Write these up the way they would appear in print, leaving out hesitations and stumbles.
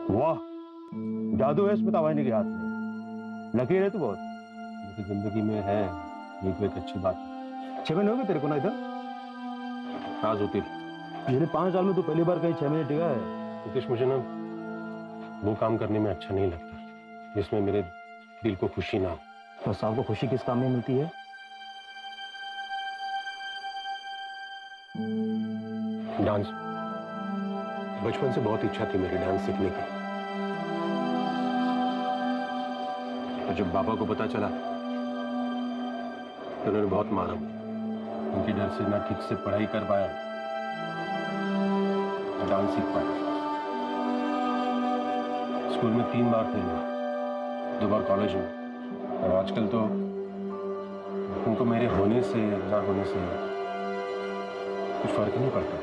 वाह, जादू है स्मिता वाहिनी के हाथ में। लकीर है तू बहुत। मेरी जिंदगी में है ये तो एक अच्छी बात है। 6 महीने हो गए तेरे को ना इधर? राज होती पिछले 5 साल में तू पहली बार कहीं 6 महीने टिका है। मुकेश, मुझे ना वो काम करने में अच्छा नहीं लगता जिसमें मेरे दिल को खुशी ना हो। तो साहब को खुशी किस काम में मिलती है? डांस। बचपन से बहुत इच्छा थी मेरी डांस सीखने की। और जब बाबा को पता चला तो उन्होंने बहुत मारा। उनके डर से ना ठीक से पढ़ाई कर पाया ना डांस सीख पाया। स्कूल में 3 बार फेल हुआ, 2 बार कॉलेज में। और आजकल तो उनको मेरे होने से ना होने से कुछ फर्क ही नहीं पड़ता।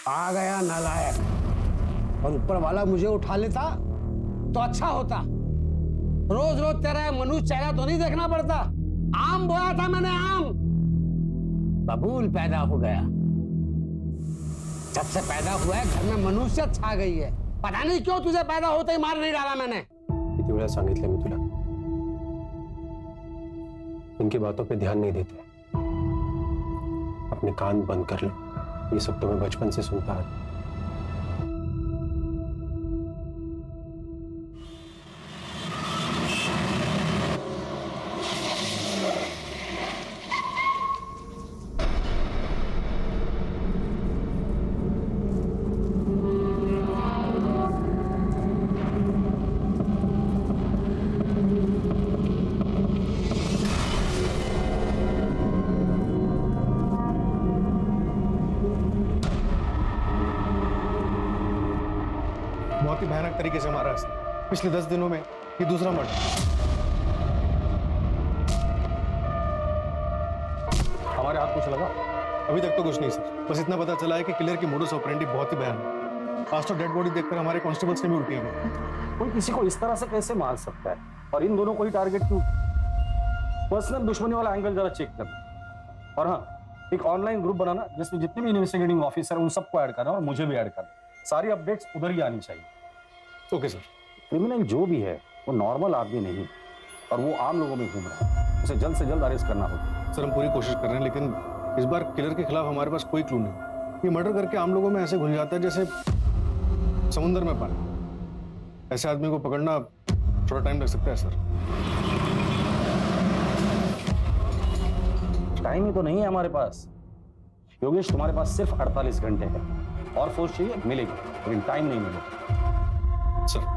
आ गया नालायक। और ऊपर वाला मुझे उठा लेता तो अच्छा होता। रोज रोज तेरा मनुष्य चेहरा तो नहीं देखना पड़ता। आम बोया था मैंने, आम बबूल पैदा हो गया। जब से पैदा हुआ है घर में मनुष्य छा गई है। पता नहीं क्यों तुझे पैदा होते ही मार नहीं डाला मैंने। किती वेळा सांगितलं मी तुला, इनकी बातों पे ध्यान नहीं देते। अपने कान बंद कर लो। ये सब तो मैं बचपन से सुनता आया। बहुत ही भयानक तरीके से मारा है। पिछले 10 दिनों में ये दूसरा मर्डर। हमारे हाथ कुछ लगा? अभी तक तो कुछ नहीं सर, बस इतना पता चला है कि किलर की मोडस ऑपरेंडी बहुत ही भयानक। आज तो डेड बॉडी देखकर हमारे कांस्टेबल्स ने भी उल्टियां की। कोई किसी को इस तरह से कैसे मार सकता है? और इन दोनों को ही टारगेट क्यों? पर्सनल दुश्मनी वाला एंगल जरा चेक करना। और हाँ, एक ऑनलाइन ग्रुप बनाना जिसमें जितने भी इन्वेस्टिगेटिंग ऑफिसर उन सबको ऐड करना और मुझे भी ऐड करना। सारी अपडेट्स उधर ही आनी चाहिए। Okay sir. क्रिमिनल जो भी है वो नॉर्मल आदमी नहीं और वो आम लोगों में घूम रहा है। उसे जल्द से जल्द अरेस्ट करना होगा। सर हम पूरी कोशिश कर रहे हैं, लेकिन इस बार किलर के खिलाफ हमारे पास कोई क्लू नहीं। ये मर्डर करके आम लोगों में ऐसे घुल जाता है जैसे समुद्र में पानी। ऐसे आदमी को पकड़ना थोड़ा टाइम लग सकता है सर। टाइम ही तो नहीं है हमारे पास योगेश। तुम्हारे पास सिर्फ 48 घंटे है और फोर्स चाहिए मिलेगी, लेकिन टाइम नहीं मिलेगा सर।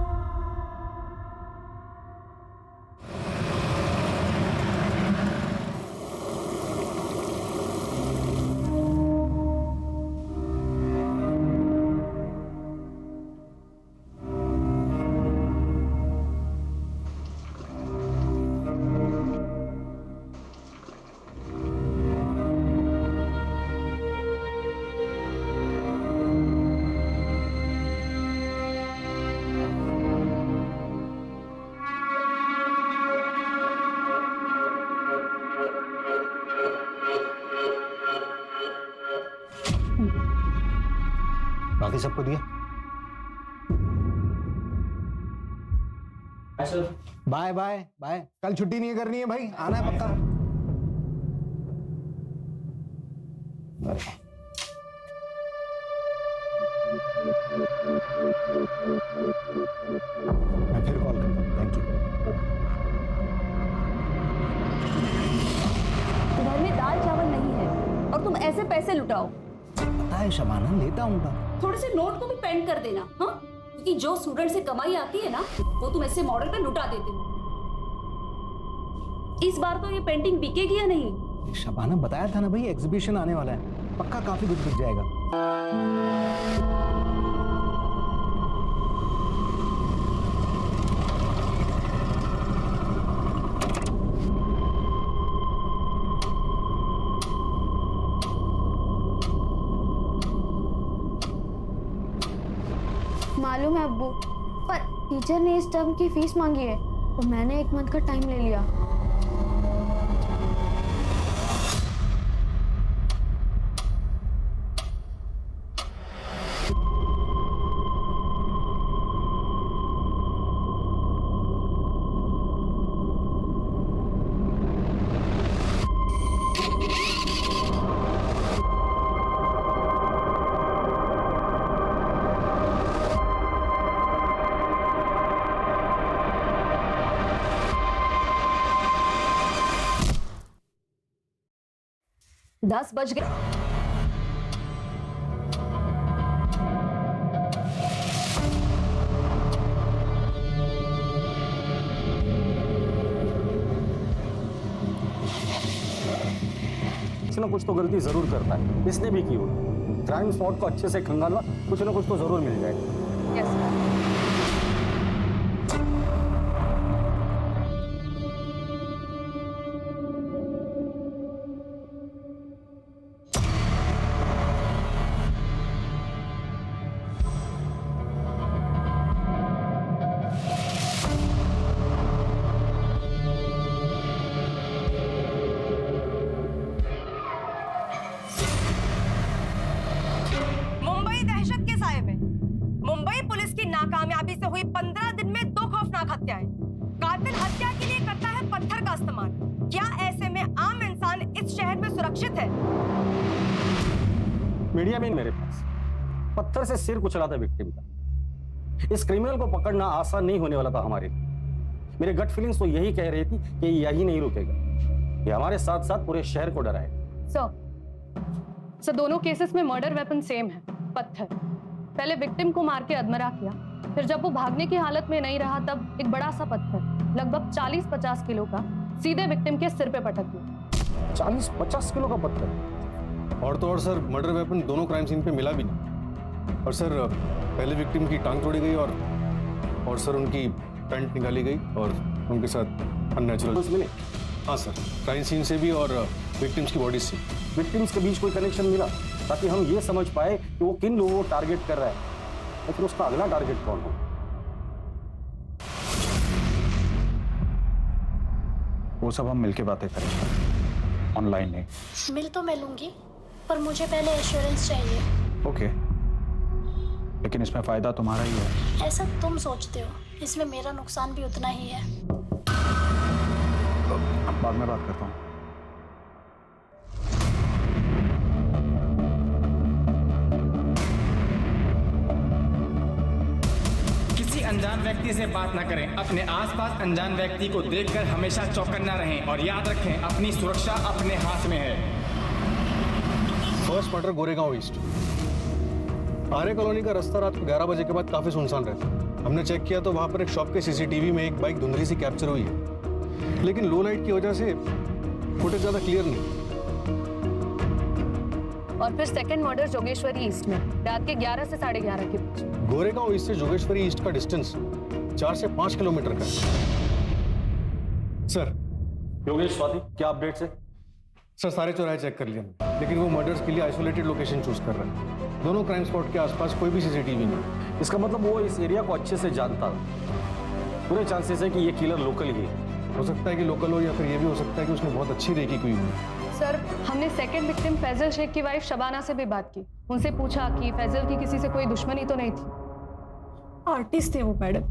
बाकी सबको दिया? Bye bye bye. कल छुट्टी नहीं करनी है भाई, आना है पक्का। मैं फिर कॉल करता हूँ। Thank you. घर में दाल चावल नहीं है और तुम ऐसे पैसे लुटाओ। पता है शबाना, लेता हूँ। थोड़े से नोट को भी पेंड कर देना, हाँ? क्योंकि जो स्टूडेंट से कमाई आती है ना वो तुम ऐसे मॉडल पे लुटा देते हो। इस बार तो ये पेंटिंग बिकेगी या नहीं? शबाना बताया था ना भाई, एग्जीबिशन आने वाला है, पक्का काफी कुछ बिक जाएगा। मालूम है अब्बू, पर टीचर ने इस टर्म की फीस मांगी है तो मैंने 1 मंथ का टाइम ले लिया। 10 बज गए। कुछ ना कुछ तो गलती जरूर करता है, इसने भी की होगी। क्राइम स्पॉट को अच्छे से खंगालना, कुछ ना कुछ तो जरूर मिल जाएगा। Yes sir. मुंबई दहशत के साए में मुंबई पुलिस की नाकामयाबी से हुई 15 दिन में 2 खौफनाक हत्याएं। कातिल हत्या के लिए करता है पत्थर का इस्तेमाल। क्या ऐसे में आम इंसान इस शहर में सुरक्षित है? मीडिया में मेरे पास पत्थर से सिर कुचला था विक्टिम का। इस क्रिमिनल को पकड़ना आसान नहीं होने वाला था हमारे लिए। मेरे गट फीलिंग्स तो यही कह रही थी कि यही नहीं रुकेगा, ये हमारे साथ साथ पूरे शहर को डराएगा। सर दोनों केसेस में मर्डर वेपन सेम है, पत्थर। पहले विक्टिम को मार के अधमरा किया, फिर जब वो भागने की हालत में नहीं रहा तब एक बड़ा सा पत्थर लगभग 40-50 किलो का सीधे विक्टिम के सिर पे पटक दिया। 40-50 किलो का पत्थर। और तो और सर, मर्डर वेपन दोनों क्राइम सीन पे मिला भी नहीं। और सर पहले विक्टिम की टांग तोड़ी गई और सर उनकी पैंट निकाली गई और उनके साथ अननेचुरल मिले। हाँ सर, क्राइम सीन से भी और विक्टिम्स की बॉडी से। विक्टिम्स के बीच कोई कनेक्शन मिला ताकि हम ये समझ पाए कि वो किन लोगों को टारगेट कर रहा है और फिर उसका अगला टारगेट कौन हो। वो सब हम मिलके बातें करेंगे, ऑनलाइन नहीं। मिल तो मैं लूंगी, पर मुझे पहले एश्योरेंस चाहिए। ओके, लेकिन इसमें फायदा तुम्हारा ही है। ऐसा तुम सोचते हो, इसमें मेरा नुकसान भी उतना ही है। बाद में बात करता हूँ। किसी अनजान व्यक्ति से बात ना करें। अपने आसपास अनजान व्यक्ति को देखकर हमेशा चौकन्ना रहें और याद रखें, अपनी सुरक्षा अपने हाथ में है। First murder Goregaon east. Arya colony का रास्ता रात को 11 बजे के बाद काफी सुनसान रहता है। हमने चेक किया तो वहां पर एक शॉप के सीसीटीवी में एक बाइक धुंधली सी कैप्चर हुई है, लेकिन लो लाइट की वजह से फुटेज ज्यादा क्लियर नहीं। और फिर सेकंड मर्डर जोगेश्वरी ईस्ट में रात के 11 से 11:30 के बीच। गोरेगांव ईस्ट से जोगेश्वरी ईस्ट का डिस्टेंस 4 से 5 किलोमीटर का है। सर योगेश, स्वाति, क्या अपडेट्स है? सर सारे चौराहे चेक कर लिए, लेकिन वो मर्डर्स के लिए आइसोलेटेड लोकेशन चूज कर रहे हैं। दोनों क्राइम स्पॉट के आसपास कोई भी सीसीटीवी नहीं। इसका मतलब वो इस एरिया को अच्छे से जानता था। पूरे चांसेस है कि ये किलर लोकल ही है। हो सकता है कि लोकल हो या फिर ये भी हो सकता है कि उसने बहुत अच्छी रेकी की हुई हो। सर हमने सेकंड विक्टिम फैजल शेख की वाइफ शबाना से भी बात की। उनसे पूछा कि फैजल की किसी से कोई दुश्मनी तो नहीं थी। आर्टिस्ट थे वो मैडम।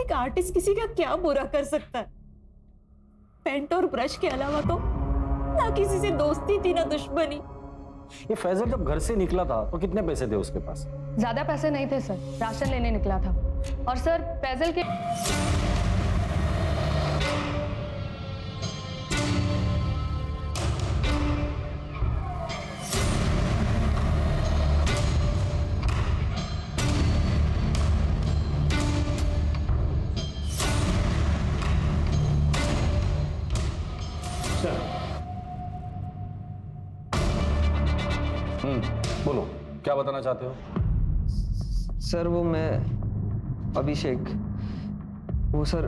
एक आर्टिस्ट किसी का क्या बुरा कर सकता है? पेंट और ब्रश के अलावा तो ना किसी से दोस्ती थी ना दुश्मनी। ये फैजल जब घर से निकला था तो कितने पैसे थे उसके पास? ज्यादा पैसे नहीं थे सर, राशन लेने निकला था। और सर फैजल के बोलो, क्या बताना चाहते हो? सर वो मैं अभिषेक, वो सर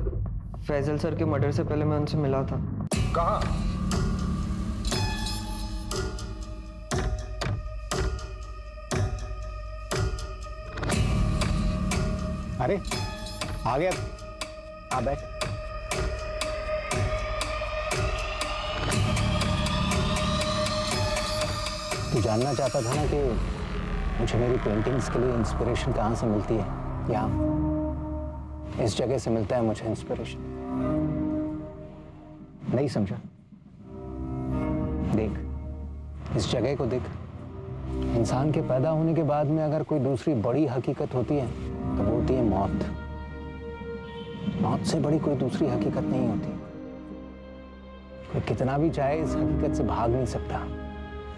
फैजल सर के मर्डर से पहले मैं उनसे मिला था। कहाँ? अरे आ गया, आ बैठ। तू जानना चाहता था ना कि मुझे मेरी पेंटिंग्स के लिए इंस्पिरेशन कहाँ से मिलती है? यहाँ इस जगह से मिलता है मुझे इंस्पिरेशन। नहीं समझा? देख, इस जगह को देख। इंसान के पैदा होने के बाद में अगर कोई दूसरी बड़ी हकीकत होती है तो वो होती है मौत। मौत से बड़ी कोई दूसरी हकीकत नहीं होती। कोई कितना भी चाहे इस हकीकत से भाग नहीं सकता।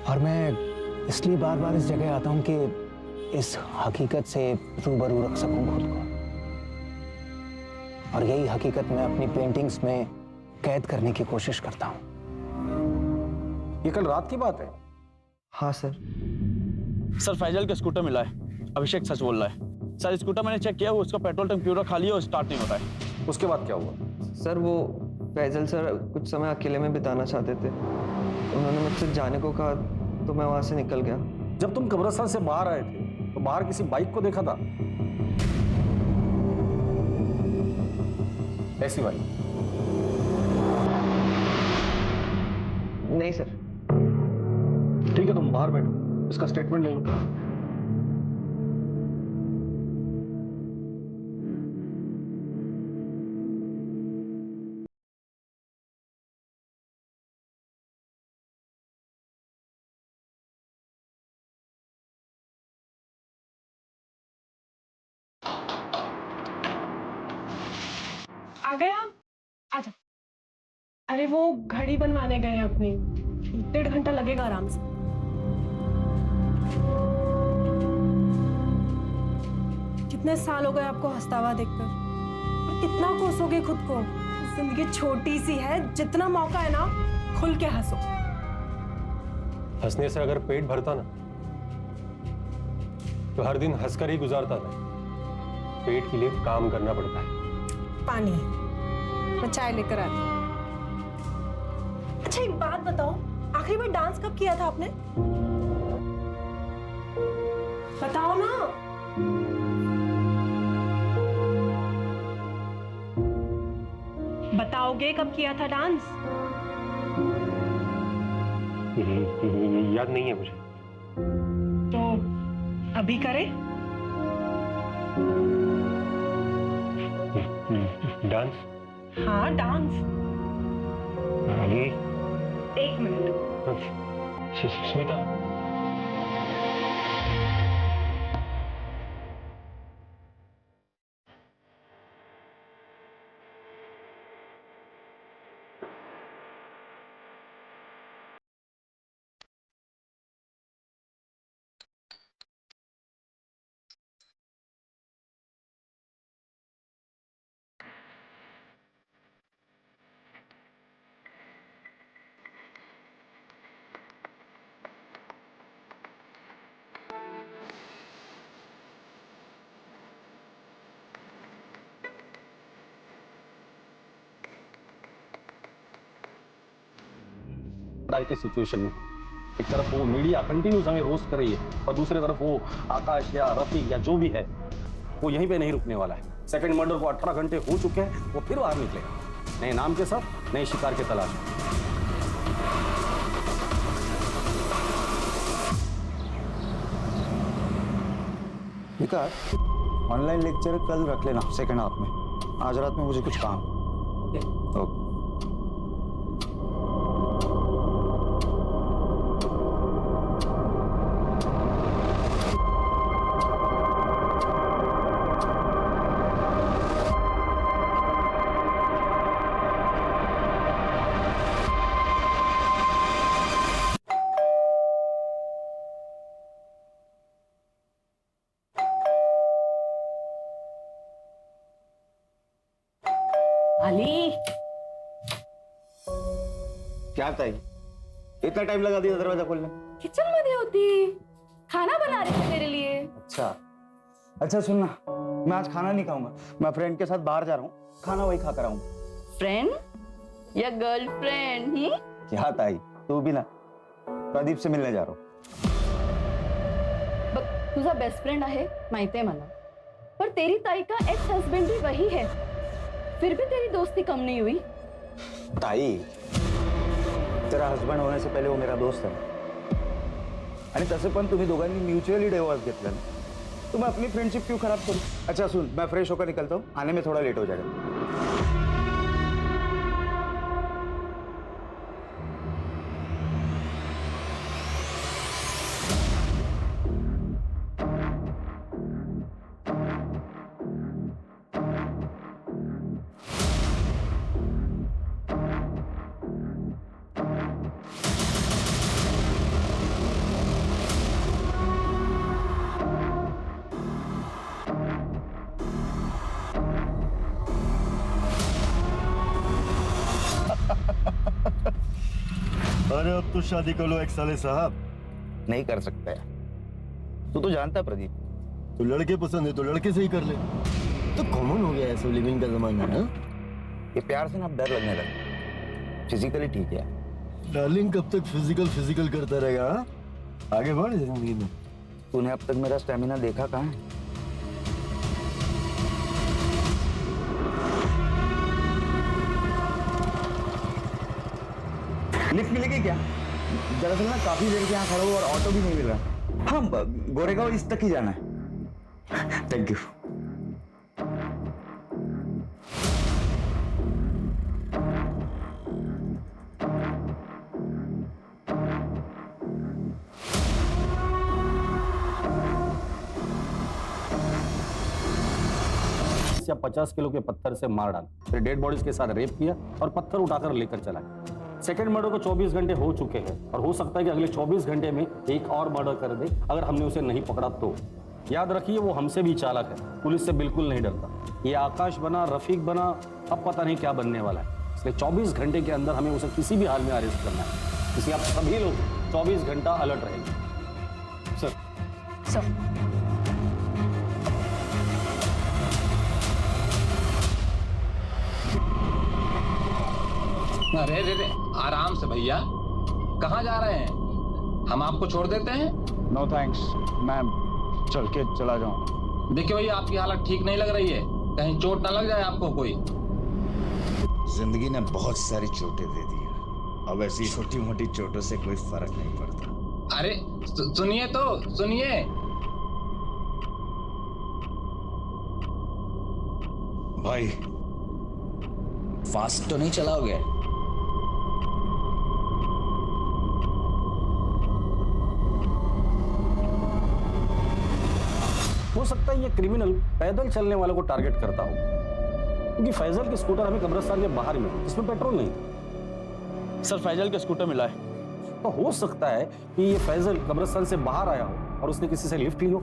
और मैं इसलिए बार बार इस जगह आता हूं कि इस हकीकत से रूबरू रख सकूं खुद को, और यही हकीकत मैं अपनी पेंटिंग्स में कैद करने की कोशिश करता हूं। ये कल रात की बात है? हाँ सर। सर फैजल का स्कूटर मिला है, अभिषेक सच बोल रहा है। सर स्कूटर मैंने चेक किया, उसका पेट्रोल टैंक पूरा खाली है और स्टार्ट नहीं होता है। उसके बाद क्या हुआ? सर वो फैजल सर कुछ समय अकेले में बिताना चाहते थे, उन्होंने मुझसे जाने को कहा तो मैं वहां से निकल गया। जब तुम कब्रिस्तान से बाहर आए थे तो बाहर किसी बाइक को देखा था? ऐसी बाइक? नहीं सर। ठीक है, तुम बाहर बैठो, इसका स्टेटमेंट ले लो। आ गए आप? आजा। अरे वो घड़ी बनवाने गए हैं अपनी, 1.5 घंटा लगेगा आराम से। कितने साल हो गए आपको हंसता हुआ देखकर, और कितना कोसोगे खुद को? जिंदगी छोटी सी है, जितना मौका है ना खुल के हंसो। हंसने से अगर पेट भरता ना तो हर दिन हंसकर ही गुजारता था। पेट के लिए काम करना पड़ता है। पानी, मैं चाय लेकर आती हूँ। अच्छा एक बात बताओ, आखिरी बार डांस कब किया था आपने? बताओ ना। बताओगे कब किया था डांस? याद नहीं है मुझे। तो अभी करें? डांस? हाँ डांस। अभी? 1 मिनट। स्मिता, के सिचुएशन में एक तरफ वो मीडिया कंटिन्यूस हमें रोस्ट कर रही है और दूसरी तरफ वो आकाश या रफीक या जो भी है वो यहीं पे नहीं रुकने वाला है। सेकंड मर्डर को 18 घंटे हो चुके हैं, वो फिर बाहर निकलेगा नए नाम के साथ, नए शिकार के तलाश में। विकास, ऑनलाइन लेक्चर कल रख लेना सेकंड हाफ में। आज रात में मुझे कुछ काम। ओके। अली, क्या ताई, इतना टाइम लगा दिया दरवाजा खोलने? किचन में नहीं होती, खाना बना रही थी तेरे लिए। अच्छा सुनना, मैं आज खाना नहीं खाऊंगा। मैं फ्रेंड के साथ बाहर जा रहा हूँ, खाना वही खा कर आऊंगा। फ्रेंड या गर्लफ्रेंड? क्या ताई, तू भी ना प्रदीप से मिलने जा रहा हूँ। तुझा बेस्ट फ्रेंड आहे माहिती आहे मला, पर तेरी ताई का एक्स हस्बैंड भी वही है, फिर भी तेरी दोस्ती कम नहीं हुई। ताई, तेरा हस्बंड होने से पहले वो मेरा दोस्त है, आणि तसे पण तुम्ही दोघांनी म्युच्युअली डिवोर्स घेतला ना, तो मैं अपनी फ्रेंडशिप क्यों खराब करूं? अच्छा सुन, मैं फ्रेश होकर निकलता हूँ, आने में थोड़ा लेट हो जाएगा। अरे अब तो शादी कर लो एक साले साहब। नहीं कर सकता है, तू तो जानता है प्रदीप। तो लड़के पसंद है तो लड़के से ही कर ले। तो कॉमन हो गया है लिविंग का जमाना है। ये प्यार से ना अब डर लगने लगा। फिजिकली ठीक है। डार्लिंग कब तक फिजिकल करता रहेगा? हाँ? आगे बढ़ जिंदगी में। तूने अब तक मेरा स्टेमिना देखा कहाँ है? लिफ्ट मिलेगी क्या? दरअसल ना काफी देर से यहाँ खड़ा हूँ और ऑटो भी नहीं मिल रहा। हाँ, गोरेगांव इस तक ही जाना है। Thank you. या 50 किलो के पत्थर से मार डाला, फिर डेड बॉडीज के साथ रेप किया और पत्थर उठाकर लेकर चला गया। सेकेंड मर्डर को 24 घंटे हो चुके हैं और हो सकता है कि अगले 24 घंटे में एक और मर्डर कर दे अगर हमने उसे नहीं पकड़ा तो। याद रखिए वो हमसे भी चालाक है, पुलिस से बिल्कुल नहीं डरता। ये आकाश बना, रफीक बना, अब पता नहीं क्या बनने वाला है। इसलिए 24 घंटे के अंदर हमें उसे किसी भी हाल में अरेस्ट करना है। इसलिए आप सभी लोग 24 घंटा अलर्ट रहेंगे। सर अरे रे रे, आराम से भैया, कहाँ जा रहे हैं? हम आपको छोड़ देते हैं? नो थैंक्स, मैं चल के चला जाऊँ। देखिए भैया, आपकी हालत ठीक नहीं लग रही है, कहीं चोट ना लग जाए आपको कोई। जिंदगी ने बहुत सारी चोटें दे दी है, अब ऐसी छोटी मोटी चोटों से कोई फर्क नहीं पड़ता। अरे सुनिए तो सुनिए। भाई फास्ट तो नहीं चलाओगे? हो सकता है ये क्रिमिनल पैदल चलने वालों को टारगेट करता हो, क्योंकि फैजल के स्कूटर हमें कब्रिस्तान के बाहर मिला जिसमें पेट्रोल नहीं था। सर फैजल का स्कूटर मिला है। तो हो सकता है कि ये फैजल कब्रिस्तान से बाहर आया हो और उसने किसी से लिफ्ट ली हो।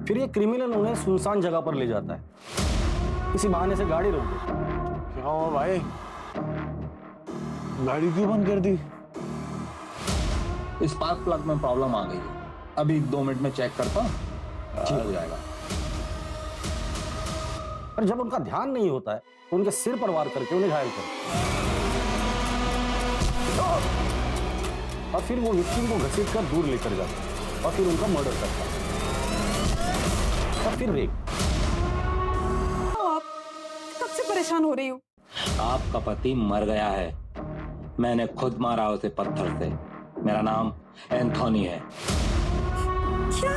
फिर ये क्रिमिनल उन्हें सुनसान जगह पर ले जाता है, किसी बहाने से गाड़ी रोक दे। क्या हुआ भाई, गाड़ी क्यों बंद कर दी? स्पार्क प्लग में प्रॉब्लम आ गई है, अभी 2 मिनट में चेक करता हूँ, ठीक हो जाएगा। पर जब उनका ध्यान नहीं होता है तो उनके सिर पर वार करके उन्हें घायल कर और फिर वो विक्टिम को घसीट कर दूर लेकर जाता है और फिर उनका मर्डर करता है और फिर रेप। आप कब से परेशान हो रही हो? आपका पति मर गया है, मैंने खुद मारा उसे पत्थर से। मेरा नाम एंथोनी है। क्या?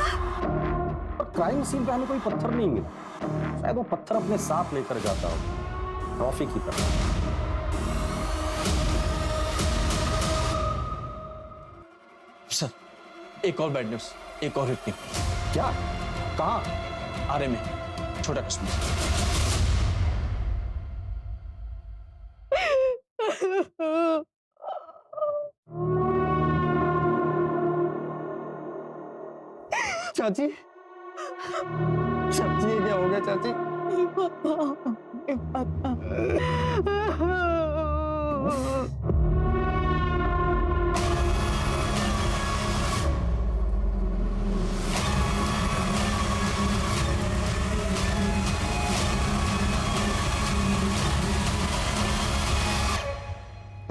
और क्राइम सीन पे हमें कोई पत्थर नहीं मिला, शायद वो पत्थर अपने साथ लेकर जाता हो, ट्रॉफी की तरह। सर एक और बैड न्यूज, एक और विक्टिम। क्या? कहाँ? आरे में, छोटा कश्मीर। चाची, चाची ये क्या हो गया चाची?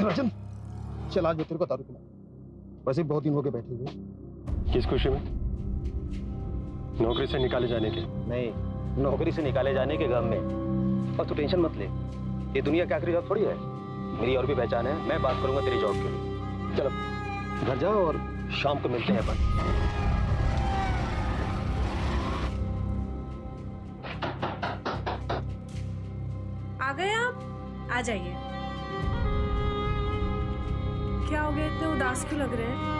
राजन, चल आज मैं तेरे को दारू पिला। वैसे बहुत दिन हो गए बैठे हुए। किस खुशी में? नौकरी से निकाले जाने के? नहीं, नौकरी से निकाले जाने के गम में। और तू टेंशन मत ले, ये दुनिया की आखिरी जॉब थोड़ी है, मेरी और भी पहचान है, मैं बात करूंगा तेरी जॉब के लिए। चलो घर जाओ और शाम को मिलते हैं अपन। आ गए आप? आ जाइए। क्या हो गया, इतने उदास क्यों लग रहे हैं?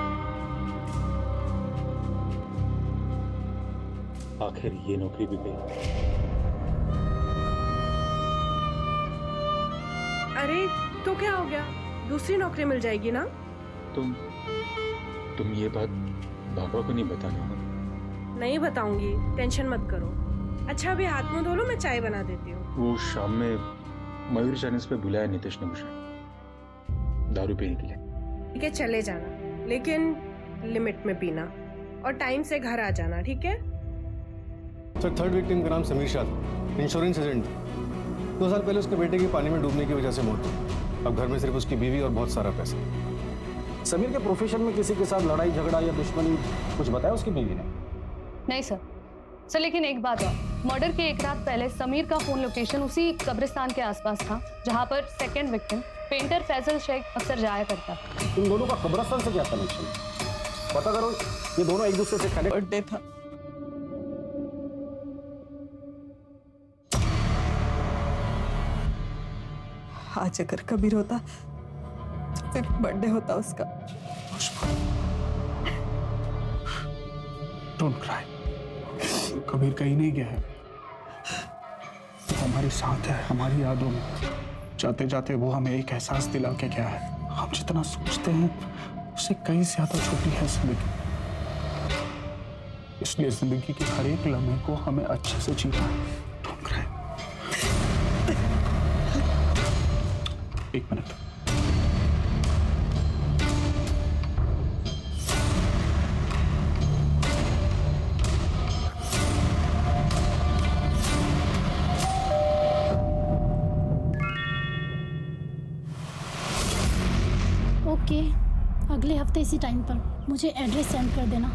आखिर ये नौकरी भी गई। अरे तो क्या हो गया, दूसरी नौकरी मिल जाएगी ना? तुम ये बात पापा को नहीं बताना। नहीं बताऊंगी, टेंशन मत करो। अच्छा अभी हाथ मुंह धो लो, मैं चाय बना देती हूँ। वो शाम में मयूर चैनल्स पे बुलाया नितेश ने मुझे दारू पीने के लिए। ठीक है, चले जाना, लेकिन लिमिट में पीना और टाइम से घर आ जाना, ठीक है? सर, थर्ड विक्टिम का नाम समीर शाह था, इंश्योरेंस एजेंट था। 2 साल पहले उसके बेटे की पानी में डूबने की वजह से मौत हुई। अब घर में सिर्फ उसकी बीवी और बहुत सारा पैसा। समीर के प्रोफेशन में किसी के साथ लड़ाई झगड़ा या दुश्मनी कुछ बताया उसकी बीवी ने? नहीं सर। सर लेकिन एक बात और, मर्डर के एक रात पहले समीर का फोन लोकेशन उसी कब्रिस्तान के आसपास था जहां पर second victim painter Faisal Shaikh अक्सर जाया करता था। इन दोनों का कब्रिस्तान से क्या कनेक्शन? पता करो, ये दोनों एक दूसरे से कनेक्ट। बर्थडे था। आज अगर कबीर होता तो फिर बर्थडे होता उसका। डोंट क्राई, कबीर कहीं नहीं गया है, वो हमारे साथ है, हमारी यादों में। जाते जाते वो हमें एक एहसास दिला के गया है, हम जितना सोचते हैं उससे कहीं ज्यादा छोटी है जिंदगी। इसलिए जिंदगी के हर एक लम्हे को हमें अच्छे से जीना है। Don't cry. एक मिनट। ओके, अगले हफ्ते इसी टाइम पर मुझे एड्रेस सेंड कर देना।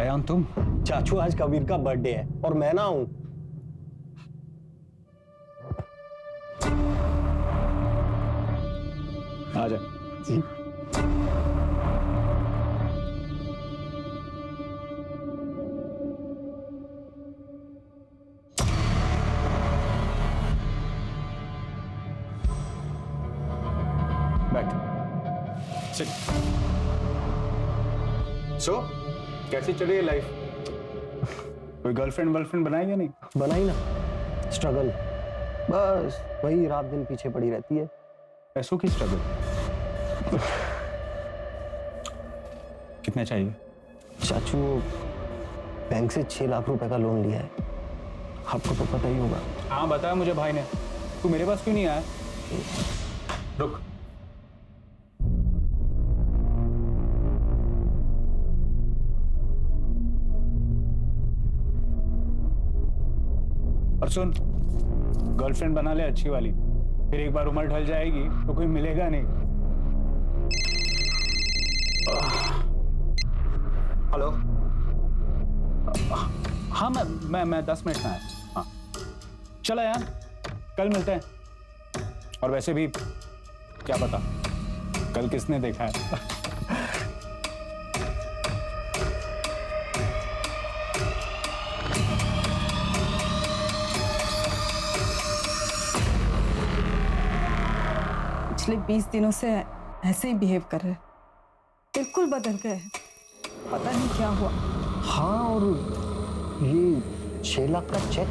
अयान, तुम? चाचू, आज कबीर का बर्थडे है और मैं ना हूं। आ जा। जी। सो कैसी चल रही है लाइफ? कोई गर्लफ्रेंड बनाई या नहीं? बनाई ना, स्ट्रगल, बस वही रात दिन पीछे पड़ी रहती है। पैसों की स्ट्रगल। कितने चाहिए? चाचू, बैंक से 6 लाख रुपए का लोन लिया है, आपको तो पता ही होगा। हाँ, बताया मुझे भाई ने। तू मेरे पास क्यों नहीं आया? रुक, और सुन, गर्लफ्रेंड बना ले अच्छी वाली, फिर एक बार उम्र ढल जाएगी तो कोई मिलेगा नहीं। हेलो। हाँ, मैं 10 मिनट में आया। हाँ, चला यार, कल मिलते हैं। और वैसे भी क्या पता कल किसने देखा है। पिछले 20 दिनों से ऐसे ही बिहेव कर रहे, बिल्कुल बदल गए, पता नहीं क्या हुआ। हाँ, और ये 6 लाख का चेक,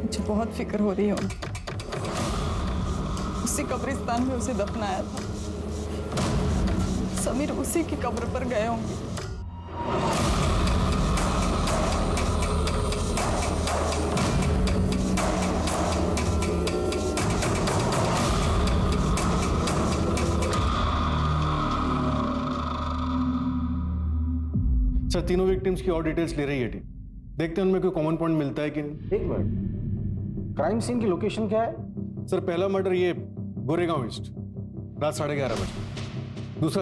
मुझे बहुत फिक्र हो रही है। उसी कब्रिस्तान में उसे दफनाया था, समीर उसी की कब्र पर गए होंगे। सर, तीनों विक्टिम्स की और डिटेल्स ले रही है टीम। देखते हैं उनमें कोई कॉमन पॉइंट मिलता है कि नहीं। एक मिनट, क्राइम सीन की लोकेशन क्या है? सर, पहला मर्डर ये गोरेगांव ईस्ट, रात 11:30 बजे। दूसरा